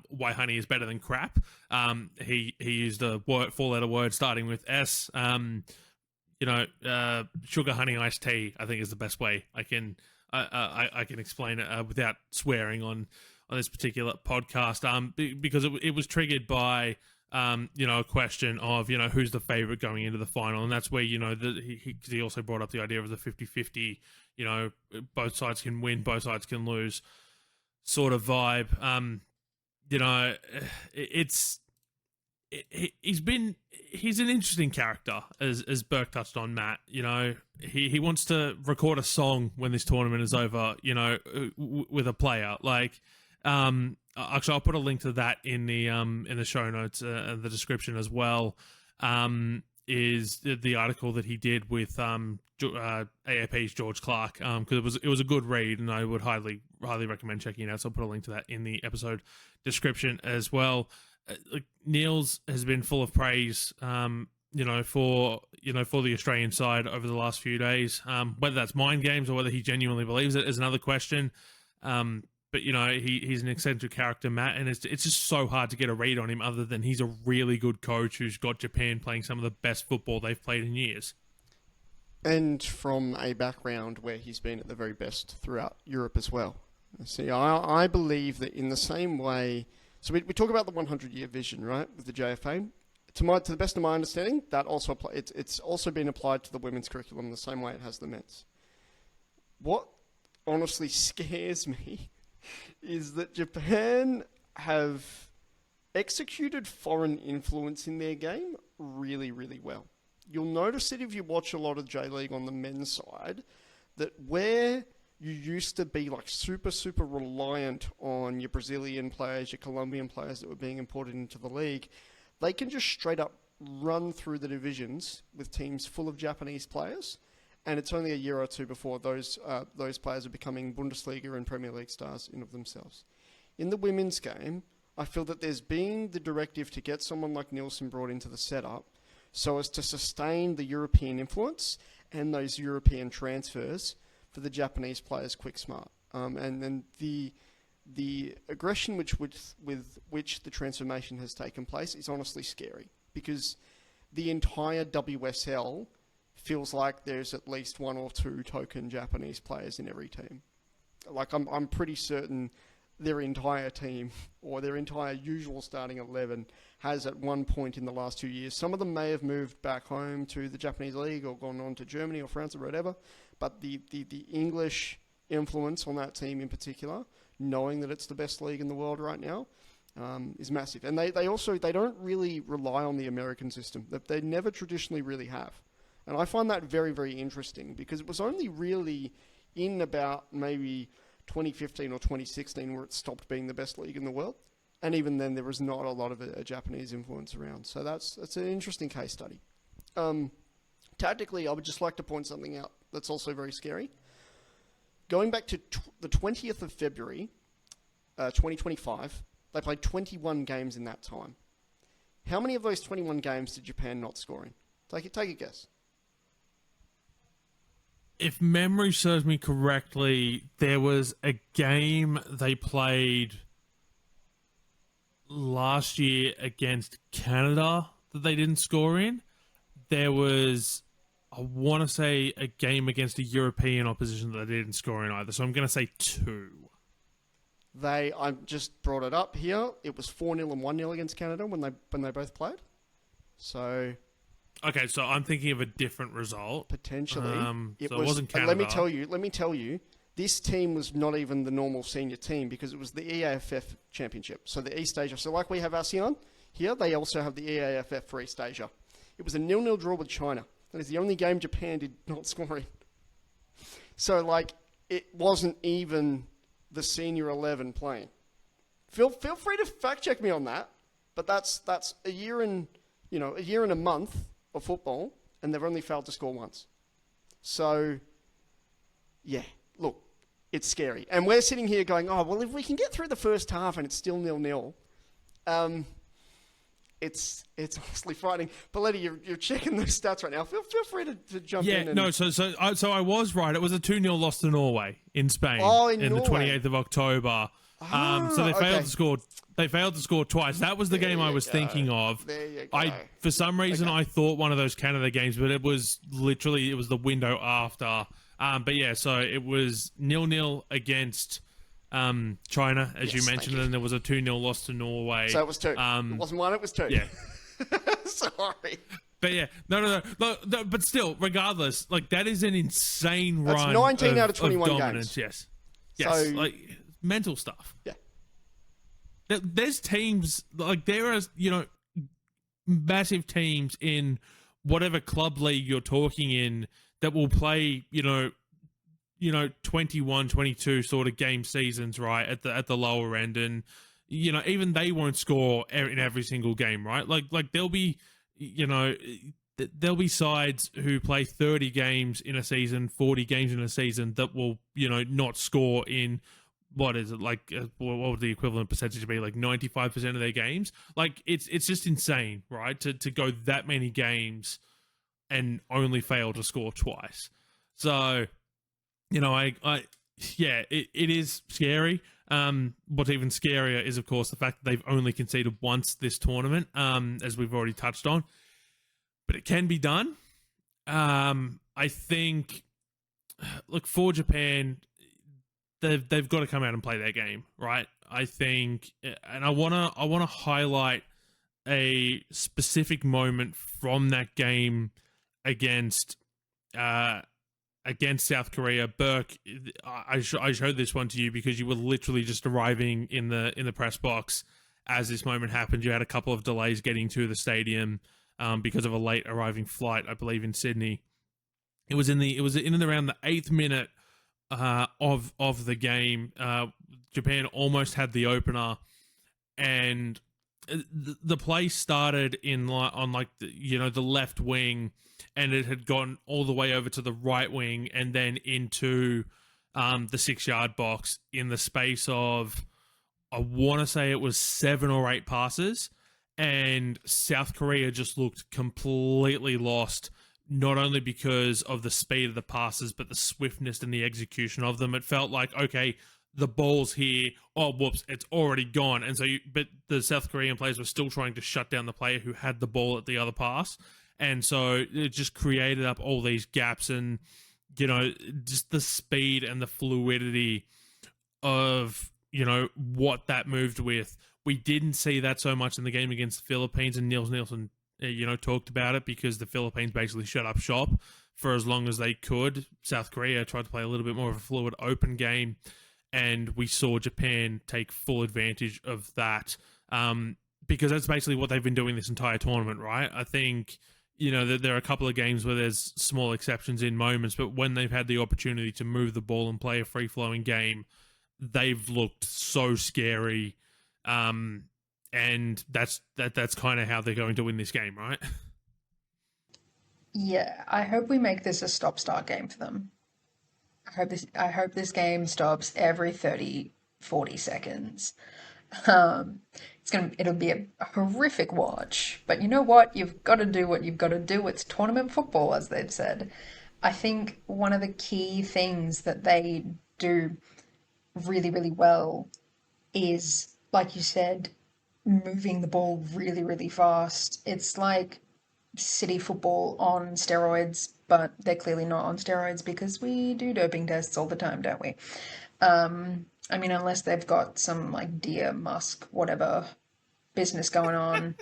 Why honey is better than crap." He used a four-letter word starting with S. Sugar honey iced tea, I think, is the best way I can explain it without swearing on this particular podcast. Because it was triggered by a question of, who's the favorite going into the final. And that's where, he also brought up the idea of the 50-50, both sides can win, both sides can lose sort of vibe. He's an interesting character, as Burke touched on, Matt. He wants to record a song when this tournament is over, with a player. Actually, I'll put a link to that in the show notes, the description as well. Is the article that he did with AAP's George Clark, because it was a good read, and I would highly recommend checking it out. So I'll put a link to that in the episode description as well. Niels has been full of praise, for the Australian side over the last few days. Whether that's mind games or whether he genuinely believes it is another question. But he's an eccentric character, Matt, and it's just so hard to get a read on him other than he's a really good coach who's got Japan playing some of the best football they've played in years. And from a background where he's been at the very best throughout Europe as well. See, I believe that in the same way, so we talk about the 100-year vision, right, with the JFA. To the best of my understanding, that also it's also been applied to the women's curriculum the same way it has the men's. What honestly scares me is that Japan have executed foreign influence in their game really, really well. You'll notice it if you watch a lot of J-League on the men's side, that where you used to be like super, super reliant on your Brazilian players, your Colombian players that were being imported into the league, they can just straight up run through the divisions with teams full of Japanese players. And it's only a year or two before those players are becoming Bundesliga and Premier League stars in of themselves. In the women's game, I feel that there's been the directive to get someone like Nielsen brought into the setup so as to sustain the European influence and those European transfers for the Japanese players quick smart. And then the aggression with which the transformation has taken place is honestly scary, because the entire WSL feels like there's at least one or two token Japanese players in every team. Like I'm pretty certain their entire team or their entire usual starting 11 has at one point in the last 2 years. Some of them may have moved back home to the Japanese league or gone on to Germany or France or whatever, but the English influence on that team in particular, knowing that it's the best league in the world right now, is massive. And they don't really rely on the American system. They never traditionally really have. And I find that very, very interesting, because it was only really in about maybe 2015 or 2016 where it stopped being the best league in the world. And even then, there was not a lot of a Japanese influence around. So that's an interesting case study. Tactically, I would just like to point something out that's also very scary. Going back to the 20th of February, 2025, they played 21 games in that time. How many of those 21 games did Japan not score in? Take a guess. If memory serves me correctly, there was a game they played last year against Canada that they didn't score in. There was, I want to say, a game against a European opposition that they didn't score in either. So I'm going to say 2. I just brought it up here. It was 4-0 and 1-0 against Canada when they both played. So... Okay, so I'm thinking of a different result. Potentially. It wasn't Canada. Let me tell you, this team was not even the normal senior team, because it was the EAFF Championship. So the East Asia. So like we have ASEAN here, they also have the EAFF for East Asia. It was a 0-0 draw with China. That is the only game Japan did not score in. So it wasn't even the senior 11 playing. Feel free to fact check me on that, but that's a year and a year and a month of football, and they've only failed to score once. So, yeah, look, it's scary. And we're sitting here going, oh, well, if we can get through the first half and it's still 0-0, it's honestly frightening. Poletti, you're checking those stats right now. Feel free to jump in. No, so I was right. It was a 2-0 loss to Norway in Spain in the Norway. 28th of October. So they failed to score. They failed to score twice. That was the game I was thinking of. There you go. For some reason, I thought one of those Canada games, but it was the window after. But yeah, so it was 0-0 against China, as you mentioned, and there was a 2-0 loss to Norway. So it was 2. It wasn't 1, it was 2. Yeah. Sorry. But yeah, no, but still, regardless, like that is an insane run. That's 19 out of 21 dominance. games. Yes, So, like mental stuff. Yeah. There's teams, like there are, massive teams in whatever club league you're talking in that will play, 21, 22 sort of game seasons, right, at the lower end, and even they won't score in every single game, right? Like there'll be, there'll be sides who play 30 games in a season, 40 games in a season that will, not score in, what is it, like, what would the equivalent percentage be, like 95% of their games? Like, it's just insane, right, to go that many games and only fail to score twice. So, it is scary. What's even scarier is, of course, the fact that they've only conceded once this tournament, as we've already touched on. But it can be done. I think, look, for Japan, they've got to come out and play their game, right? I think, and I wanna highlight a specific moment from that game against South Korea. Burke, I showed this one to you because you were literally just arriving in the press box as this moment happened. You had a couple of delays getting to the stadium because of a late arriving flight, I believe, in Sydney. It was in and around the 8th minute of the game. Japan almost had the opener, and the play started on the left wing, and it had gone all the way over to the right wing and then into the 6-yard box in the space of, I want to say it was 7 or 8 passes, and South Korea just looked completely lost, not only because of the speed of the passes, but the swiftness and the execution of them. It felt like, okay, the ball's here. Oh, whoops, it's already gone. And so, but the South Korean players were still trying to shut down the player who had the ball at the other pass. And so it just created up all these gaps, and, just the speed and the fluidity of, what that moved with. We didn't see that so much in the game against the Philippines, and Niels Nielsen, talked about it because the Philippines basically shut up shop for as long as they could. South Korea tried to play a little bit more of a fluid, open game, and we saw Japan take full advantage of that, because that's basically what they've been doing this entire tournament, right? I think, there are a couple of games where there's small exceptions in moments, but when they've had the opportunity to move the ball and play a free-flowing game, they've looked so scary, and that's kind of how they're going to win this game, right? Yeah, I hope we make this a stop-start game for them. I hope this game stops every 30, 40 seconds. It'll be a horrific watch, but you know what? You've got to do what you've got to do. It's tournament football, as they've said. I think one of the key things that they do really, really well is, like you said, moving the ball really, really fast. It's like city football on steroids, but they're clearly not on steroids because we do doping tests all the time, don't we? I mean, unless they've got some, like, Deer, Musk, whatever business going on.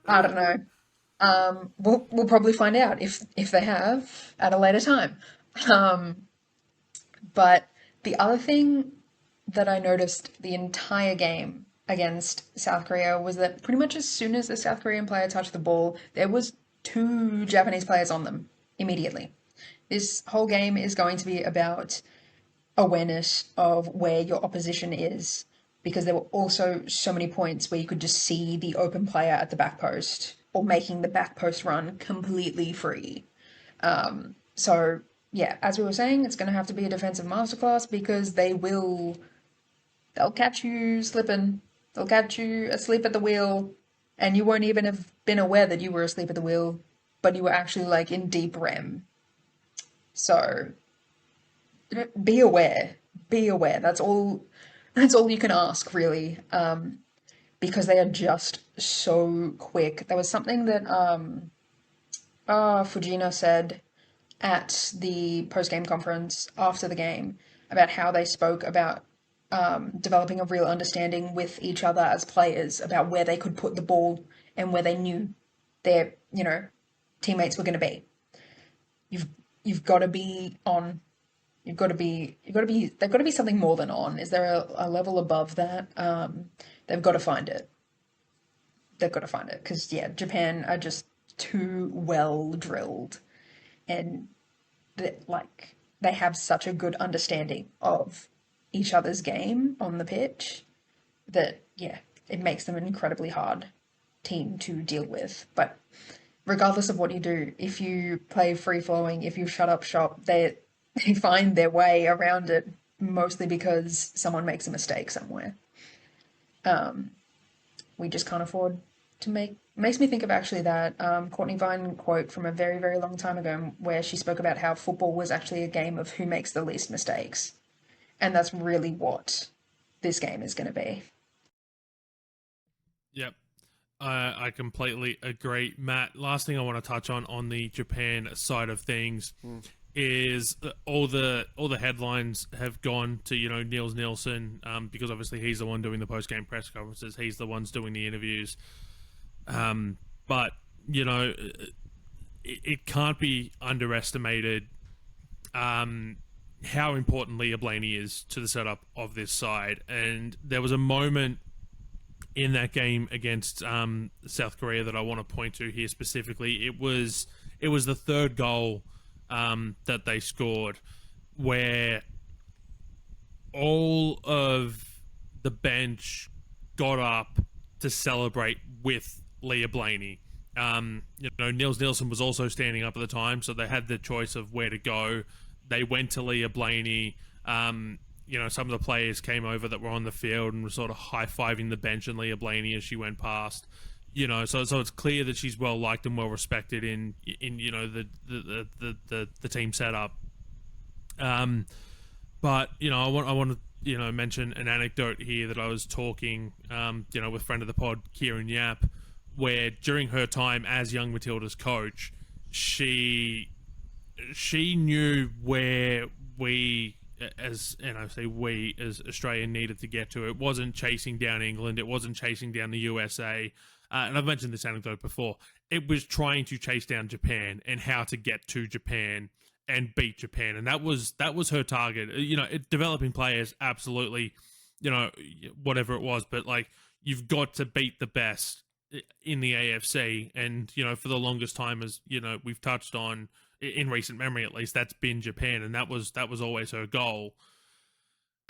I don't know. We'll probably find out if they have at a later time. But the other thing that I noticed the entire game against South Korea was that pretty much as soon as the South Korean player touched the ball, there was 2 Japanese players on them immediately. This whole game is going to be about awareness of where your opposition is, because there were also so many points where you could just see the open player at the back post or making the back post run completely free. So yeah, as we were saying, it's going to have to be a defensive masterclass because they'll catch you slipping. They'll catch you asleep at the wheel, and you won't even have been aware that you were asleep at the wheel, but you were actually like in deep REM. So be aware. Be aware. That's all. That's all you can ask, really. Because they are just so quick. There was something that Fujino said at the post-game conference after the game about how they spoke about developing a real understanding with each other as players about where they could put the ball and where they knew their, teammates were going to be. You've got to be on. They've got to be something more than on. Is there a level above that? They've got to find it. They've got to find it because Japan are just too well drilled, and they have such a good understanding of each other's game on the pitch that it makes them an incredibly hard team to deal with. But regardless of what you do, if you play free flowing, if you shut up shop, they find their way around it, mostly because someone makes a mistake somewhere. We just can't afford to makes me think of actually that Courtney Vine quote from a very, very long time ago where she spoke about how football was actually a game of who makes the least mistakes. And that's really what this game is going to be. Yep. I completely agree. Matt, last thing I want to touch on the Japan side of things is all the headlines have gone to, Niels Nielsen, because obviously he's the one doing the post-game press conferences. He's the ones doing the interviews. But, it can't be underestimated how important Leah Blay is to the setup of this side. And there was a moment in that game against South Korea that I want to point to here specifically. It was the third goal that they scored, where all of the bench got up to celebrate with Leah Blay. Niels Nielsen was also standing up at the time, so they had the choice of where to go. They went to Leah Blay. Some of the players came over that were on the field and were sort of high-fiving the bench and Leah Blay as she went past. So it's clear that she's well liked and well respected in the team setup. But I want to mention an anecdote here that I was talking with friend of the pod Kieran Yap, where during her time as young Matildas coach, she knew where we as Australia needed to get to. It wasn't chasing down England. It wasn't chasing down the USA. And I've mentioned this anecdote before. It was trying to chase down Japan and how to get to Japan and beat Japan. And that was her target. Developing players, absolutely, whatever it was. But, you've got to beat the best in the AFC. And, for the longest time, as, we've touched on, in recent memory at least, that's been Japan. And that was always her goal.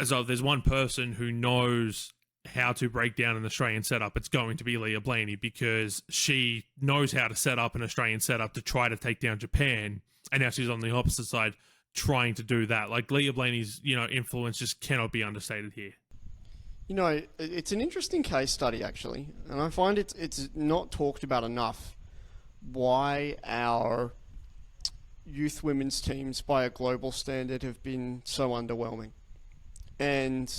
So if there's one person who knows how to break down an Australian setup, it's going to be Leah Blay, because she knows how to set up an Australian setup to try to take down Japan, and now she's on the opposite side trying to do that. Leah Blaney's influence just cannot be understated here. It's an interesting case study actually, and I find it's not talked about enough why our youth women's teams by a global standard have been so underwhelming. And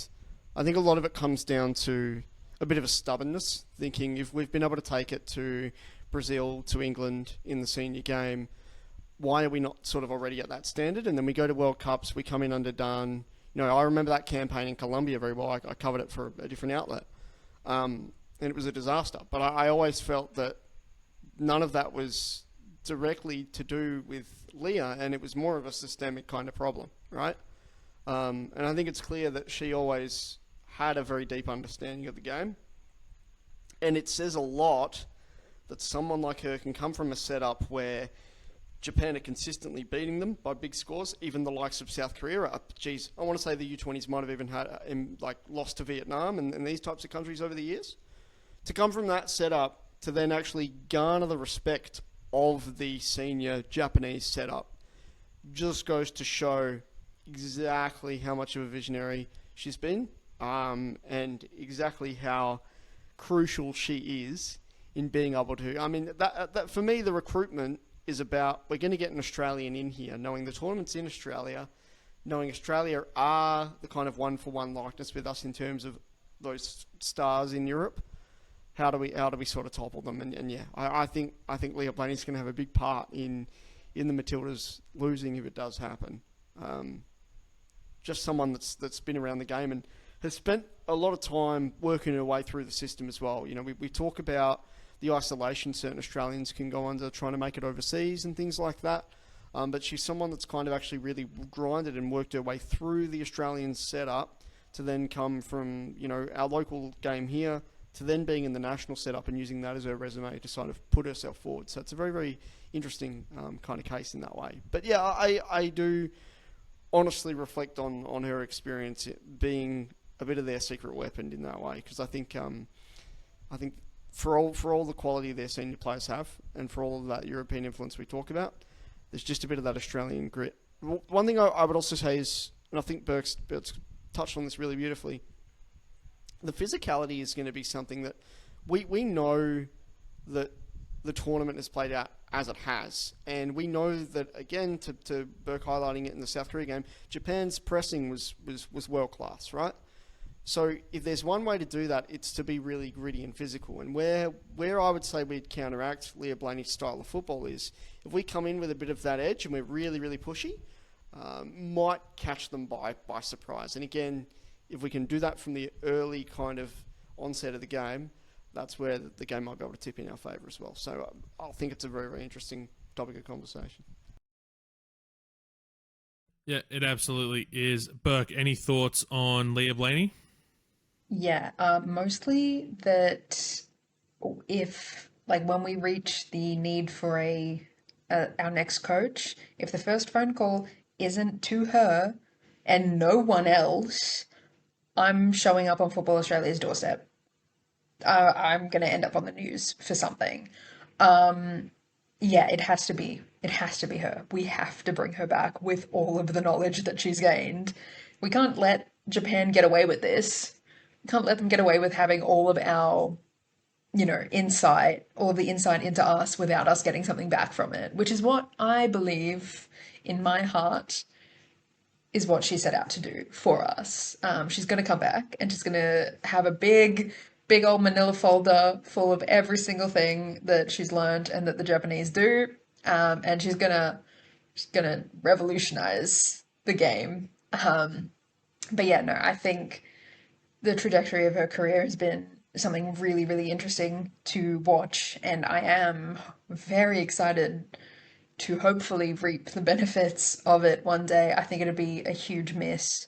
I think a lot of it comes down to a bit of a stubbornness, thinking if we've been able to take it to Brazil, to England in the senior game, why are we not sort of already at that standard? And then we go to World Cups, we come in underdone. I remember that campaign in Colombia very well. I covered it for a different outlet. And it was a disaster. But I always felt that none of that was directly to do with Leah, and it was more of a systemic kind of problem, right? And I think it's clear that she always had a very deep understanding of the game. And it says a lot that someone like her can come from a setup where Japan are consistently beating them by big scores. Even the likes of South Korea are, I want to say the U20s might have even had lost to Vietnam and these types of countries over the years. To come from that setup to then actually garner the respect of the senior Japanese setup just goes to show exactly how much of a visionary she's been, and exactly how crucial she is in being able to. I mean, that for me, the recruitment is about, we're going to get an Australian in here, knowing the tournament's in Australia, knowing Australia are the kind of one-for-one likeness with us in terms of those stars in Europe. How do we sort of topple them? And yeah, I think Leah Blay is going to have a big part in the Matildas losing if it does happen. Just someone that's been around the game and has spent a lot of time working her way through the system as well. You know, we talk about the isolation certain Australians can go under trying to make it overseas and things like that. But she's someone that's kind of actually really grinded and worked her way through the Australian setup to then come from, you know, our local game here to then being in the national setup and using that as her resume to sort of put herself forward. So it's a very, very interesting kind of case in that way. But yeah, I do honestly reflect on her experience being a bit of their secret weapon in that way, because I think for all the quality their senior players have and for all of that European influence we talk about, there's just a bit of that Australian grit. One thing I would also say is, and I think Burke's touched on this really beautifully, the physicality is going to be something that we know that the tournament has played out as it has. And we know that, again, to Burke highlighting it in the South Korea game, Japan's pressing was world-class, right? So if there's one way to do that, it's to be really gritty and physical. And where I would say we'd counteract Leah Blaney's style of football is if we come in with a bit of that edge and we're really, really pushy, might catch them by surprise. And again, if we can do that from the early kind of onset of the game, that's where the game might be able to tip in our favour as well. So I think it's a very, very interesting topic of conversation. Yeah, it absolutely is. Burke, any thoughts on Leah Blaney? Yeah, mostly that if, like, when we reach the need for our next coach, if the first phone call isn't to her and no one else, I'm showing up on Football Australia's doorstep. I'm going to end up on the news for something. Yeah, it has to be her. We have to bring her back with all of the knowledge that she's gained. We can't let Japan get away with this. We can't let them get away with having all of our, insight, all of the insight into us without us getting something back from it, which is what I believe in my heart is what she set out to do for us. She's going to come back and she's going to have a big old manila folder full of every single thing that she's learned and that the Japanese do. And she's gonna revolutionize the game. But yeah, no, I think the trajectory of her career has been something really, really interesting to watch. And I am very excited to hopefully reap the benefits of it one day. I think it'd be a huge miss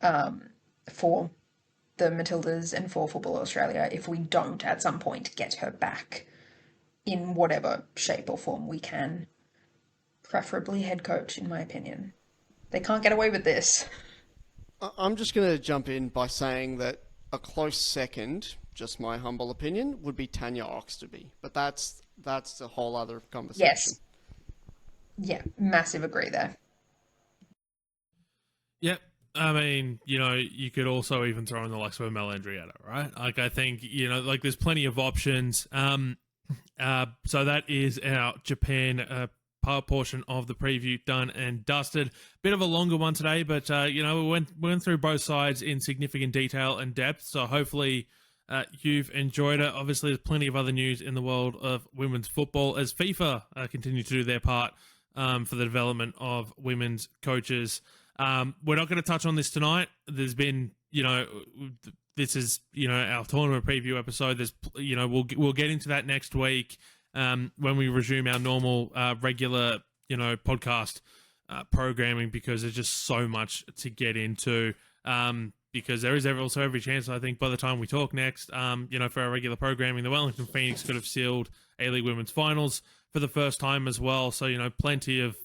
for the Matildas and for Football Australia if we don't at some point get her back in whatever shape or form we can. Preferably head coach, in my opinion. They can't get away with this. I'm just going to jump in by saying that a close second, just my humble opinion, would be Tanya Oxtoby. But that's a whole other conversation. Yes. Yeah, massive agree there. Yep. I mean, you could also even throw in the likes of a Mel Andrietta, right? Like, I think, there's plenty of options. So that is our Japan portion of the preview done and dusted. Bit of a longer one today, but, we went through both sides in significant detail and depth. So hopefully you've enjoyed it. Obviously, there's plenty of other news in the world of women's football as FIFA continue to do their part for the development of women's coaches. We're not going to touch on this tonight. There's been, this is, our tournament preview episode. There's, we'll get into that next week when we resume our normal, regular, podcast programming because there's just so much to get into. because there is also every chance, I think, by the time we talk next, for our regular programming, the Wellington Phoenix could have sealed A-League Women's Finals for the first time as well. So, plenty of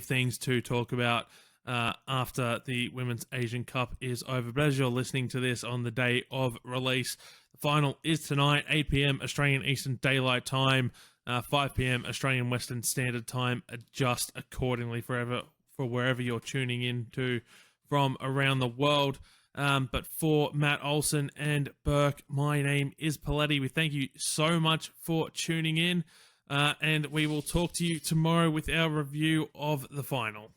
things to talk about after the Women's Asian Cup is over. But as you're listening to this on the day of release, the final is tonight, 8 p.m. Australian Eastern Daylight Time, 5 p.m. Australian Western Standard Time. Adjust accordingly for wherever you're tuning in to from around the world. But for Matt Olsen and Burke, my name is Poletti. We thank you so much for tuning in, and we will talk to you tomorrow with our review of the final.